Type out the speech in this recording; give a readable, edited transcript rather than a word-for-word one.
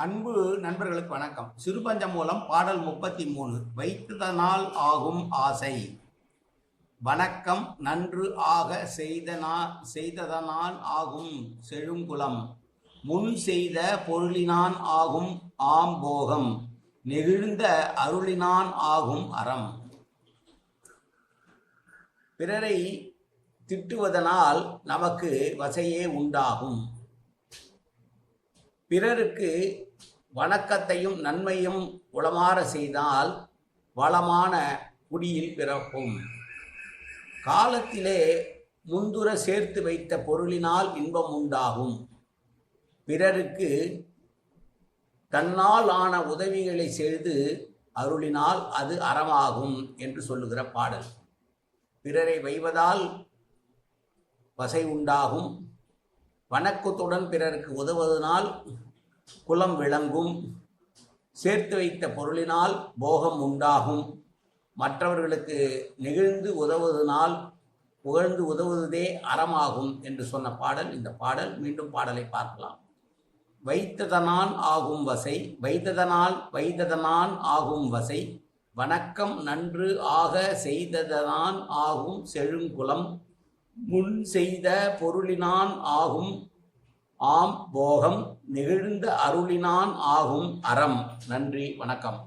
அன்பு நண்பர்களுக்கு வணக்கம். சிறுபஞ்சம் மூலம் பாடல் 33. வைத்ததனால் ஆகும் ஆசை. வணக்கம் நன்று ஆக செய்ததனால் ஆகும் செழுங்குலம். முன் செய்த பொருளினான் ஆகும் ஆம்போகம். நெகிழ்ந்த அருளினான் ஆகும் அறம். பிறரை திட்டுவதனால் நமக்கு வசையே உண்டாகும். பிறருக்கு வணக்கத்தையும் நன்மையும் உளமாற செய்தால் வளமான குடியில் பிறக்கும். காலத்திலே முந்துர சேர்த்து வைத்த பொருளினால் இன்பம் உண்டாகும். பிறருக்கு தன்னால் ஆன உதவிகளை செய்து அருளினால் அது அறமாகும் என்று சொல்லுகிற பாடல். பிறரை வைவதால் வசை உண்டாகும். வணக்கத்துடன் பிறருக்கு உதவுவதனால் குலம் விளங்கும். சேர்த்து வைத்த பொருளினால் போகம் உண்டாகும். மற்றவர்களுக்கு நெகிழ்ந்து உதவுவதனால் புகழ்ந்து உதவுவதே அறமாகும் என்று சொன்ன பாடல் இந்த பாடல். மீண்டும் பாடலை பார்க்கலாம். வைத்ததனான் ஆகும் வசை. வைத்ததனான் ஆகும் வசை. வணக்கம் நன்று ஆக செய்ததனான் ஆகும் செழுங்குலம். முன் செய்த பொருளினான் ஆகும் ஆம் போகம். நெகிழ்ந்த அருளினான் ஆகும் அறம். நன்றி, வணக்கம்.